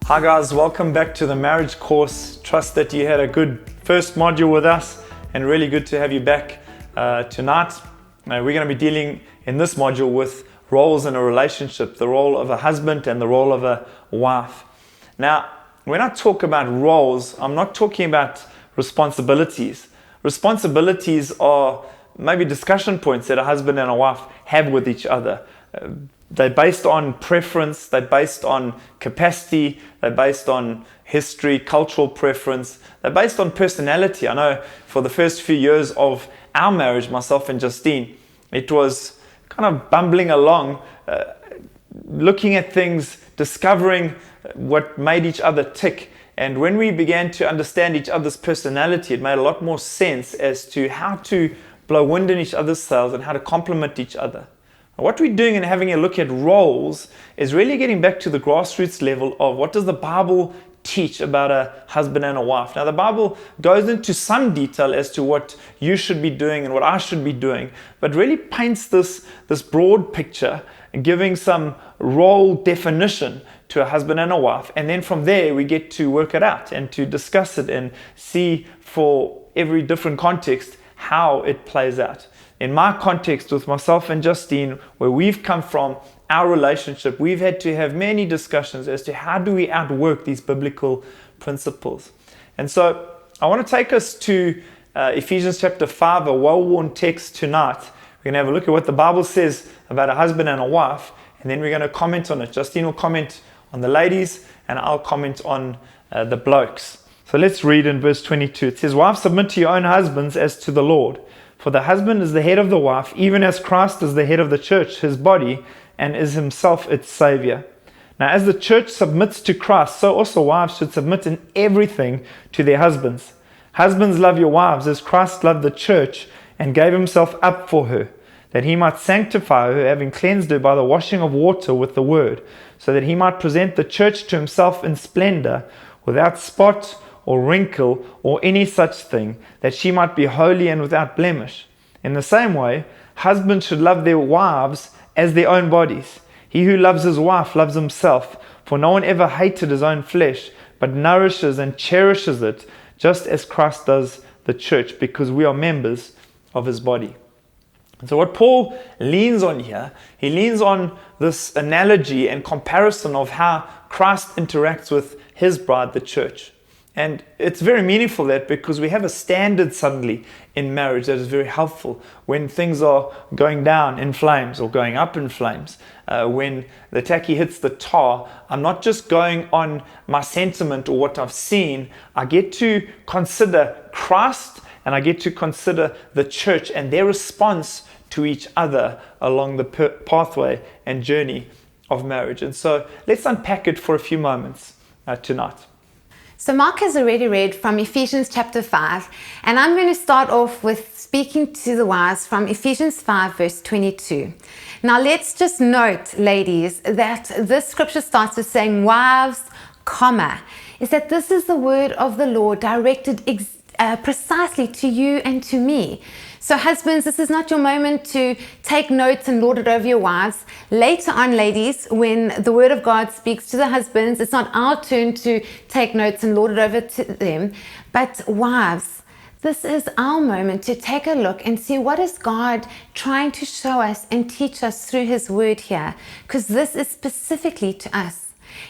Hi guys, welcome back to the marriage course. Trust that you had a good first module with us and really good to have you back tonight. We're going to be dealing in this module with roles in a relationship, the role of a husband and the role of a wife. Now, when I talk about roles, I'm not talking about responsibilities. Responsibilities are maybe discussion points that a husband and a wife have with each other. They're based on preference, they're based on capacity, they're based on history, cultural preference, they're based on personality. I know for the first few years of our marriage, myself and Justine, it was kind of bumbling along, looking at things, discovering what made each other tick. And when we began to understand each other's personality, it made a lot more sense as to how to blow wind in each other's sails and how to complement each other. What we're doing and having a look at roles is really getting back to the grassroots level of what does the Bible teach about a husband and a wife. Now, the Bible goes into some detail as to what you should be doing and what I should be doing, but really paints this broad picture, giving some role definition to a husband and a wife. And then from there, we get to work it out and to discuss it and see for every different context how it plays out. In my context with myself and Justine, where we've come from, our relationship, we've had to have many discussions as to how do we outwork these biblical principles. And so I want to take us to Ephesians chapter 5, a well-worn text tonight. We're going to have a look at what the Bible says about a husband and a wife, and then we're going to comment on it. Justine will comment on the ladies, and I'll comment on the blokes. So let's read in verse 22. It says, "Wives, submit to your own husbands as to the Lord. For the husband is the head of the wife, even as Christ is the head of the church, his body, and is himself its Savior. Now as the church submits to Christ, so also wives should submit in everything to their husbands. Husbands, love your wives as Christ loved the church and gave himself up for her, that he might sanctify her, having cleansed her by the washing of water with the word, so that he might present the church to himself in splendor, without spot or wrinkle, or any such thing, that she might be holy and without blemish. In the same way, husbands should love their wives as their own bodies. He who loves his wife loves himself, for no one ever hated his own flesh, but nourishes and cherishes it, just as Christ does the church, because we are members of his body." And so what Paul leans on here, he leans on this analogy and comparison of how Christ interacts with his bride, the church. And it's very meaningful that because we have a standard suddenly in marriage that is very helpful when things are going down in flames or going up in flames. When the tacky hits the tar, I'm not just going on my sentiment or what I've seen. I get to consider Christ and I get to consider the church and their response to each other along the pathway and journey of marriage. And so let's unpack it for a few moments tonight. So Mark has already read from Ephesians chapter 5, and I'm going to start off with speaking to the wives from Ephesians 5 verse 22. Now let's just note, ladies, that this scripture starts with saying wives, comma, is that this is the word of the Lord directed precisely to you and to me. So husbands, this is not your moment to take notes and lord it over your wives. Later on, ladies, when the word of God speaks to the husbands, it's not our turn to take notes and lord it over to them. But wives, this is our moment to take a look and see what is God trying to show us and teach us through his word here. Because this is specifically to us.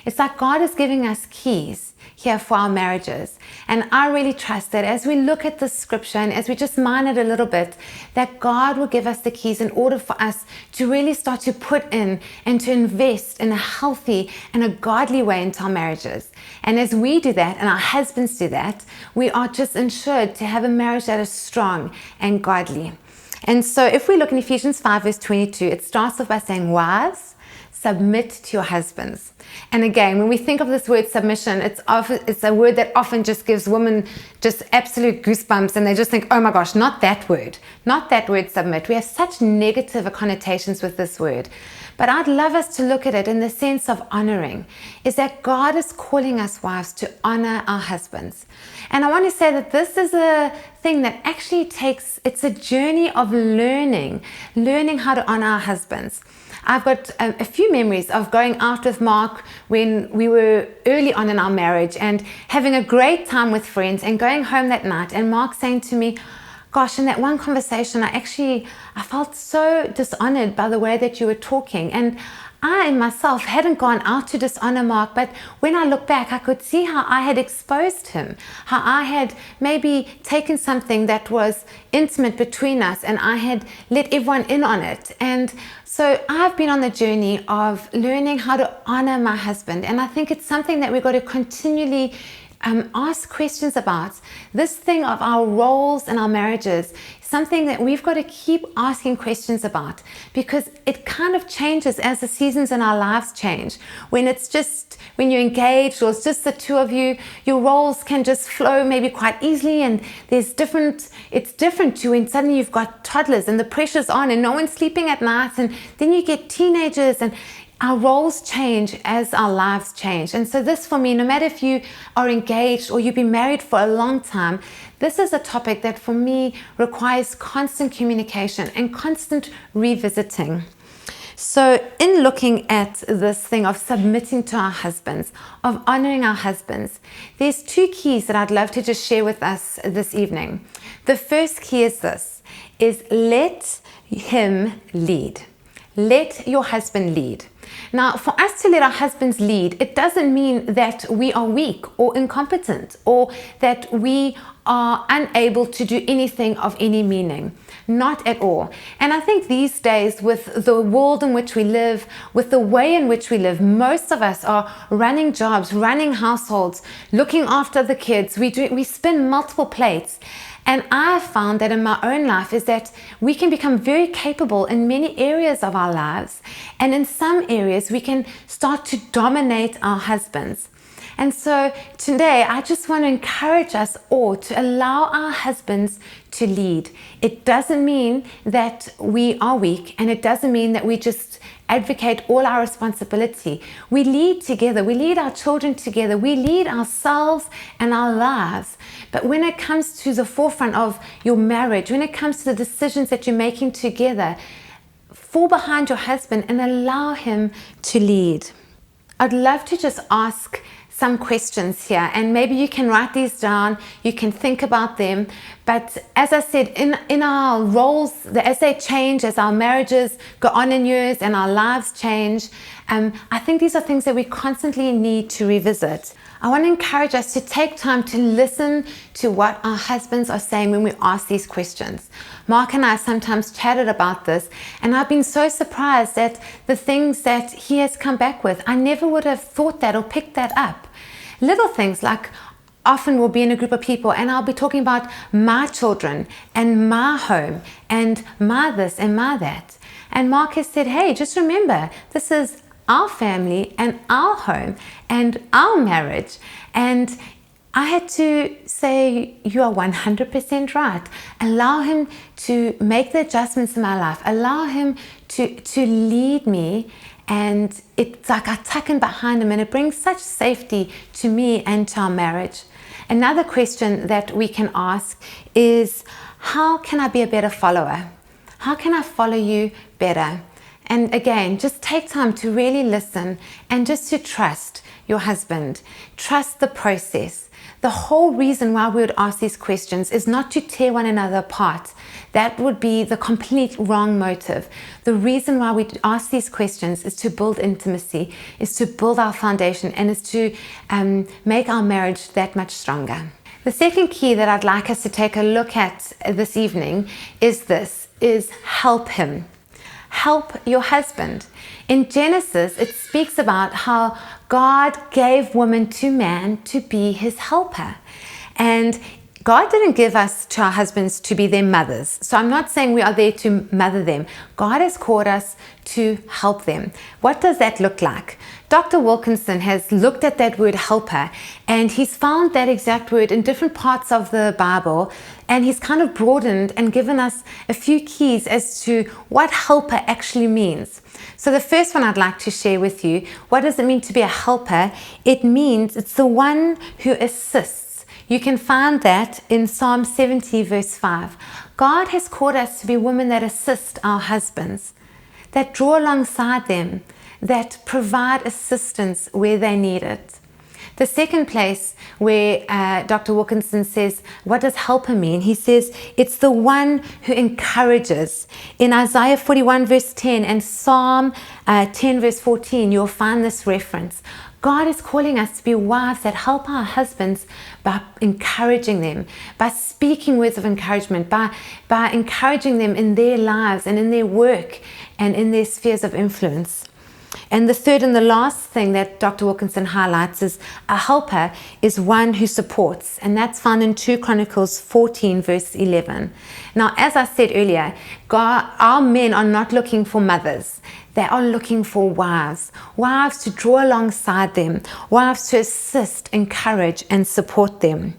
It's like God is giving us keys here for our marriages. And I really trust that as we look at this scripture and as we just mine it a little bit, that God will give us the keys in order for us to really start to put in and to invest in a healthy and a godly way into our marriages. And as we do that and our husbands do that, we are just ensured to have a marriage that is strong and godly. And so if we look in Ephesians 5 verse 22, it starts off by saying, wives, submit to your husbands. And again, when we think of this word submission, it's a word that often just gives women just absolute goosebumps, and they just think, oh my gosh, not that word submit. We have such negative connotations with this word. But I'd love us to look at it in the sense of honoring, is that God is calling us wives to honor our husbands. And I want to say that this is a thing that actually it's a journey of learning how to honor our husbands. I've got a few memories of going out with Mark when we were early on in our marriage and having a great time with friends and going home that night and Mark saying to me, gosh, in that one conversation, I felt so dishonored by the way that you were talking. And I myself hadn't gone out to dishonor Mark, but when I look back, I could see how I had exposed him, how I had maybe taken something that was intimate between us and I had let everyone in on it. And so I've been on the journey of learning how to honor my husband. And I think it's something that we've got to continually ask questions about. This thing of our roles in our marriages, something that we've got to keep asking questions about, because it kind of changes as the seasons in our lives change. When you're engaged or it's just the two of you, your roles can just flow maybe quite easily, and it's different to when suddenly you've got toddlers and the pressure's on and no one's sleeping at night, and then you get teenagers, and our roles change as our lives change. And so this, for me, no matter if you are engaged or you've been married for a long time, this is a topic that for me requires constant communication and constant revisiting. So in looking at this thing of submitting to our husbands, of honoring our husbands, there's two keys that I'd love to just share with us this evening. The first key is this, is let him lead. Let your husband lead. Now, for us to let our husbands lead, it doesn't mean that we are weak or incompetent or that we are unable to do anything of any meaning. Not at all. And I think these days, with the world in which we live, with the way in which we live, most of us are running jobs, running households, looking after the kids. We spin multiple plates. And I found that in my own life is that we can become very capable in many areas of our lives. And in some areas, we can start to dominate our husbands. And so today, I just want to encourage us all to allow our husbands to lead. It doesn't mean that we are weak, and it doesn't mean that we just advocate all our responsibility. We lead together. We lead our children together. We lead ourselves and our lives. But when it comes to the forefront of your marriage, when it comes to the decisions that you're making together, fall behind your husband and allow him to lead. I'd love to just ask some questions here, and maybe you can write these down, you can think about them. But as I said, in our roles, as they change, as our marriages go on in years and our lives change, I think these are things that we constantly need to revisit. I want to encourage us to take time to listen to what our husbands are saying when we ask these questions. Mark and I sometimes chatted about this, and I've been so surprised at the things that he has come back with. I never would have thought that or picked that up. Little things like, often we'll be in a group of people and I'll be talking about my children and my home and my this and my that. And Mark has said, hey, just remember, this is our family and our home and our marriage. And I had to say, you are 100% right. Allow him to make the adjustments in my life. Allow him to lead me. And it's like I tuck in behind him, and it brings such safety to me and to our marriage. Another question that we can ask is, how can I be a better follower? How can I follow you better? And again, just take time to really listen and just to trust your husband. Trust the process. The whole reason why we would ask these questions is not to tear one another apart. That would be the complete wrong motive. The reason why we ask these questions is to build intimacy, is to build our foundation, and is to make our marriage that much stronger. The second key that I'd like us to take a look at this evening is help him. Help your husband. In Genesis, it speaks about how God gave woman to man to be his helper. And God didn't give us to our husbands to be their mothers. So I'm not saying we are there to mother them. God has called us to help them. What does that look like? Dr. Wilkinson has looked at that word helper, and he's found that exact word in different parts of the Bible, and he's kind of broadened and given us a few keys as to what helper actually means. So the first one I'd like to share with you, what does it mean to be a helper? It means it's the one who assists. You can find that in Psalm 70 verse 5. God has called us to be women that assist our husbands, that draw alongside them, that provide assistance where they need it. The second place where Dr. Wilkinson says, what does helper mean? He says, it's the one who encourages. In Isaiah 41 verse 10 and Psalm 10 verse 14, you'll find this reference. God is calling us to be wives that help our husbands by encouraging them, by speaking words of encouragement, by encouraging them in their lives and in their work and in their spheres of influence. And the third and the last thing that Dr. Wilkinson highlights is a helper is one who supports. And that's found in 2 Chronicles 14 verse 11. Now, as I said earlier, our men are not looking for mothers. They are looking for wives. Wives to draw alongside them. Wives to assist, encourage, and support them.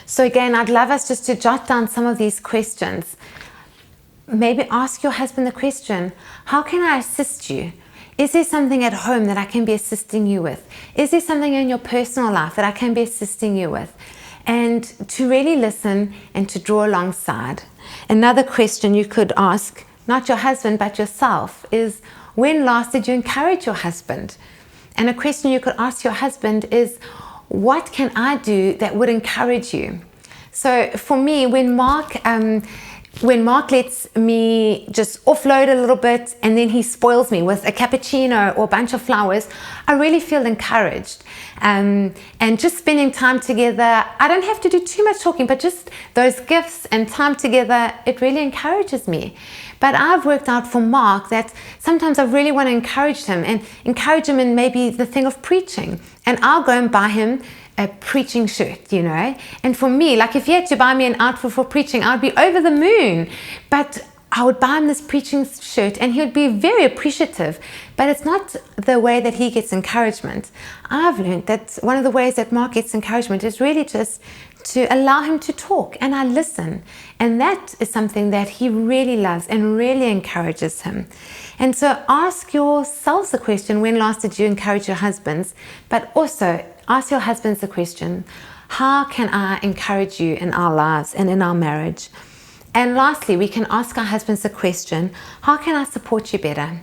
So again, I'd love us just to jot down some of these questions. Maybe ask your husband the question, how can I assist you? Is there something at home that I can be assisting you with? Is there something in your personal life that I can be assisting you with? And to really listen and to draw alongside. Another question you could ask, not your husband but yourself, is when last did you encourage your husband? And a question you could ask your husband is, what can I do that would encourage you? So for me, when Mark lets me just offload a little bit and then he spoils me with a cappuccino or a bunch of flowers, I really feel encouraged. And just spending time together, I don't have to do too much talking, but just those gifts and time together, it really encourages me. But I've worked out for Mark that sometimes I really want to encourage him in maybe the thing of preaching. And I'll go and buy him a preaching shirt, and for me, like if he had to buy me an outfit for preaching, I'd be over the moon. But I would buy him this preaching shirt and he would be very appreciative, but it's not the way that he gets encouragement. I've learned that one of the ways that Mark gets encouragement is really just to allow him to talk, and I listen, and that is something that he really loves and really encourages him. And so ask yourselves the question, when last did you encourage your husbands? But also ask your husbands the question, how can I encourage you in our lives and in our marriage? And lastly, we can ask our husbands the question, how can I support you better?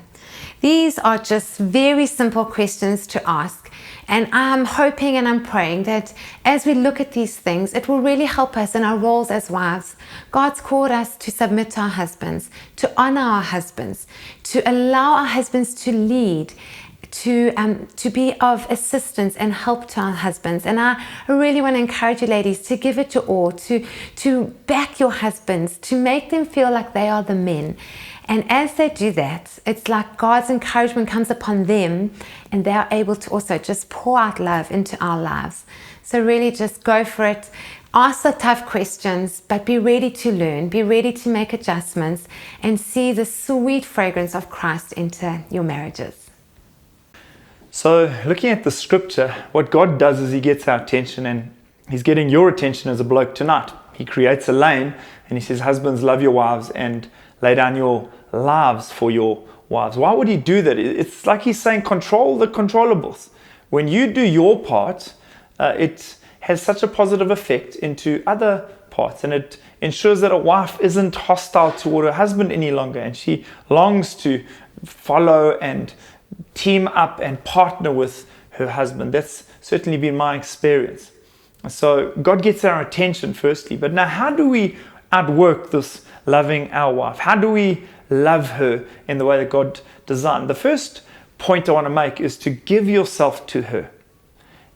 These are just very simple questions to ask. And I'm hoping and I'm praying that as we look at these things, it will really help us in our roles as wives. God's called us to submit to our husbands, to honor our husbands, to allow our husbands to lead, to be of assistance and help to our husbands. And I really want to encourage you ladies to give it your all, to back your husbands, to make them feel like they are the men. And as they do that, it's like God's encouragement comes upon them and they are able to also just pour out love into our lives. So really just go for it. Ask the tough questions, but be ready to learn, be ready to make adjustments and see the sweet fragrance of Christ into your marriages. So looking at the scripture, what God does is he gets our attention, and he's getting your attention as a bloke tonight. He creates a lane and he says, husbands, love your wives and lay down your lives for your wives. Why would he do that? It's like he's saying, control the controllables. When you do your part, it has such a positive effect into other parts, and it ensures that a wife isn't hostile toward her husband any longer, and she longs to follow and team up and partner with her husband. That's certainly been my experience. So God gets our attention firstly, but now how do we outwork this loving our wife? How do we love her in the way that God designed? The first point I want to make is to give yourself to her.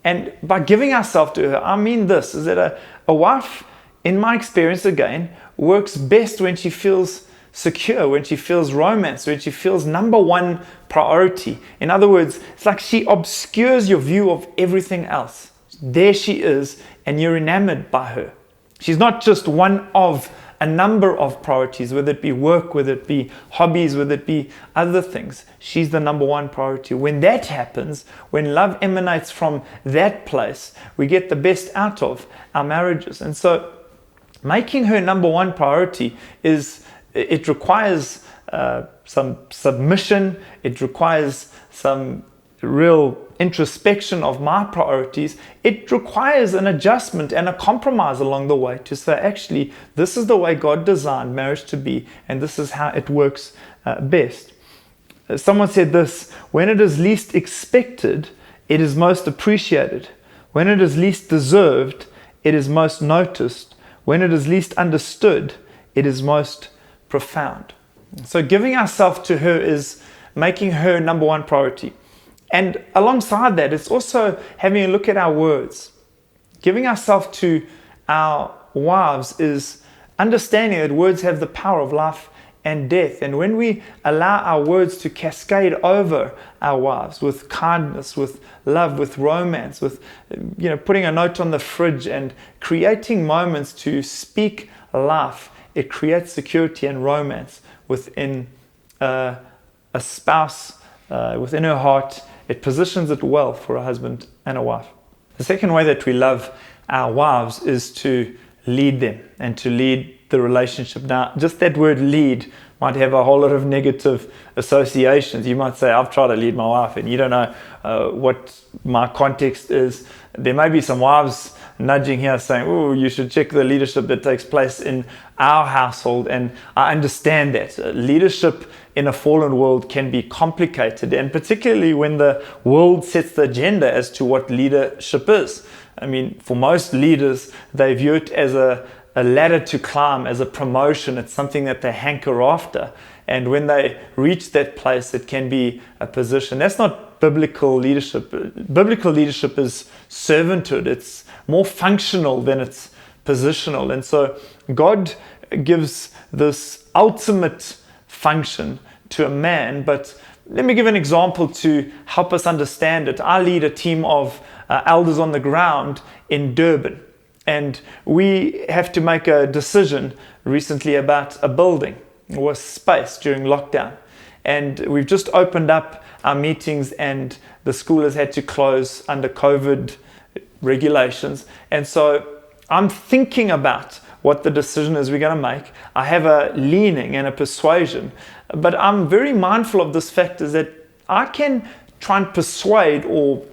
And by giving ourselves to her, I mean this, is that a wife, in my experience again, works best when she feels secure, when she feels romance, when she feels number one priority. In other words, it's like she obscures your view of everything else. There she is, and you're enamored by her. She's not just one of a number of priorities, whether it be work, whether it be hobbies, whether it be other things. She's the number one priority. When that happens, when love emanates from that place, we get the best out of our marriages. And so making her number one priority it requires some submission. It requires some real introspection of my priorities, it requires an adjustment and a compromise along the way to say, actually, this is the way God designed marriage to be, and this is how it works best. Someone said this: when it is least expected, it is most appreciated. When it is least deserved, it is most noticed. When it is least understood, it is most profound. So giving ourselves to her is making her number one priority. And alongside that, it's also having a look at our words. Giving ourselves to our wives is understanding that words have the power of life and death. And when we allow our words to cascade over our wives with kindness, with love, with romance, with putting a note on the fridge and creating moments to speak life, it creates security and romance within a spouse, within her heart. It positions it well for a husband and a wife. The second way that we love our wives is to lead them and to lead the relationship. Now, just that word lead might have a whole lot of negative associations. You might say, I've tried to lead my wife, and you don't know what my context is. There may be some wives nudging here saying, oh, you should check the leadership that takes place in our household. And I understand that. Leadership in a fallen world can be complicated, and particularly when the world sets the agenda as to what leadership is. I mean, for most leaders, they view it as a ladder to climb, as a promotion. It's something that they hanker after. And when they reach that place, it can be a position. That's not biblical leadership. Biblical leadership is servanthood. It's more functional than it's positional. And so God gives this ultimate function to a man. But let me give an example to help us understand it. I lead a team of elders on the ground in Durban. And we have to make a decision recently about a building or a space during lockdown. And we've just opened up our meetings, and the school has had to close under COVID regulations. And so I'm thinking about what the decision is we're going to make. I have a leaning and a persuasion, but I'm very mindful of this fact is that I can try and persuade or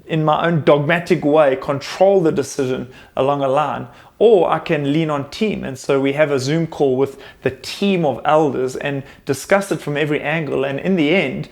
in my own dogmatic way, control the decision along a line, or I can lean on team. And so we have a Zoom call with the team of elders and discuss it from every angle. And in the end,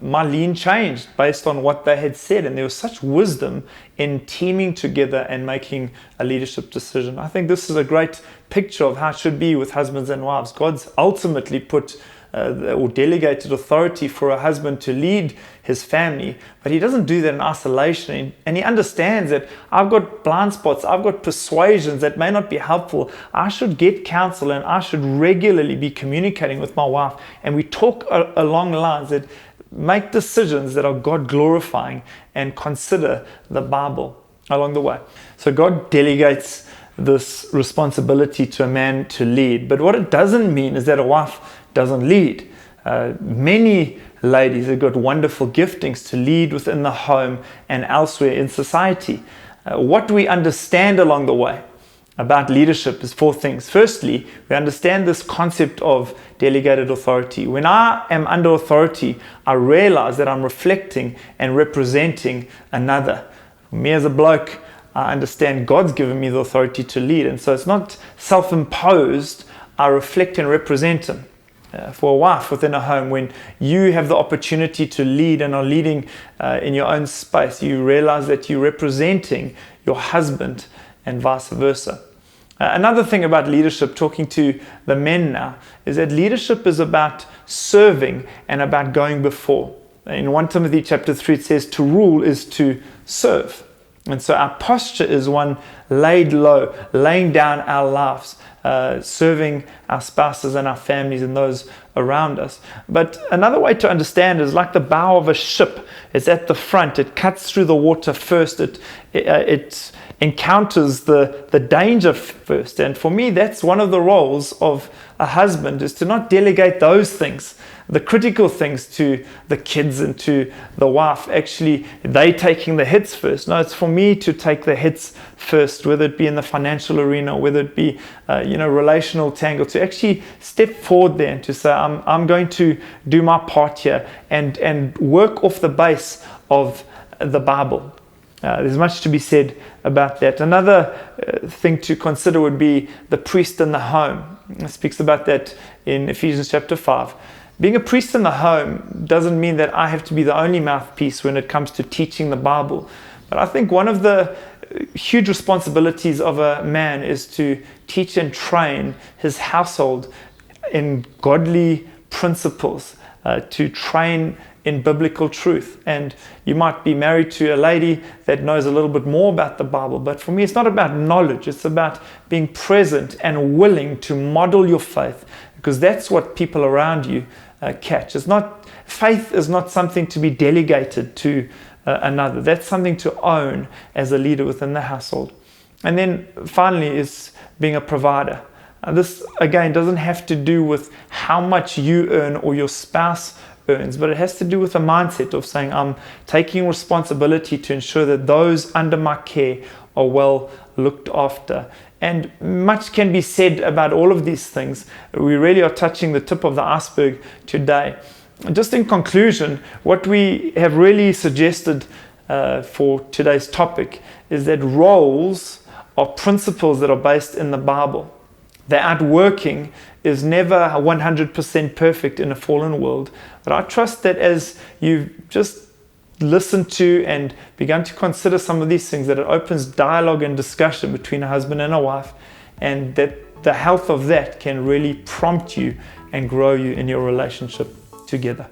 my lean changed based on what they had said. And there was such wisdom in teaming together and making a leadership decision. I think this is a great picture of how it should be with husbands and wives. God's ultimately put or delegated authority for a husband to lead his family, but he doesn't do that in isolation, and he understands that I've got blind spots, I've got persuasions that may not be helpful. I should get counsel, and I should regularly be communicating with my wife, and we talk along lines that make decisions that are God glorifying and consider the Bible along the way. So God delegates this responsibility to a man to lead, but what it doesn't mean is that a wife doesn't lead. Many ladies have got wonderful giftings to lead within the home and elsewhere in society. What we understand along the way about leadership is four things. Firstly, we understand this concept of delegated authority. When I am under authority, I realize that I'm reflecting and representing another. Me as a bloke, I understand God's given me the authority to lead, and so it's not self-imposed. I reflect and represent Him. For a wife within a home, when you have the opportunity to lead and are leading in your own space, you realize that you're representing your husband and vice versa. Another thing about leadership, talking to the men now, is that leadership is about serving and about going before. In 1 Timothy chapter 3, it says to rule is to serve. And so our posture is one laid low, laying down our lives, serving our spouses and our families and those around us. But another way to understand is like the bow of a ship. It's at the front. It cuts through the water first. It encounters the danger first. And for me, that's one of the roles of a husband, is to not delegate those things, the critical things, to the kids and to the wife. Actually, they taking the hits first. No, it's for me to take the hits first, whether it be in the financial arena, whether it be relational tangle, to actually step forward there and to say, I'm going to do my part here and work off the base of the Bible. There's much to be said about that. Another thing to consider would be the priest in the home. It speaks about that in Ephesians chapter 5. Being a priest in the home doesn't mean that I have to be the only mouthpiece when it comes to teaching the Bible. But I think one of the huge responsibilities of a man is to teach and train his household in godly principles, to train in biblical truth. And you might be married to a lady that knows a little bit more about the Bible, but for me it's not about knowledge, it's about being present and willing to model your faith, because that's what people around you catch. Faith is not something to be delegated to another. That's something to own as a leader within the household. And then finally is being a provider. This again doesn't have to do with how much you earn or your spouse earns, but it has to do with a mindset of saying, I'm taking responsibility to ensure that those under my care are well looked after. And much can be said about all of these things. We really are touching the tip of the iceberg today. Just in conclusion, what we have really suggested for today's topic is that roles are principles that are based in the Bible. The outworking is never 100% perfect in a fallen world. But I trust that as you've just listened to and begun to consider some of these things, that it opens dialogue and discussion between a husband and a wife, and that the health of that can really prompt you and grow you in your relationship together.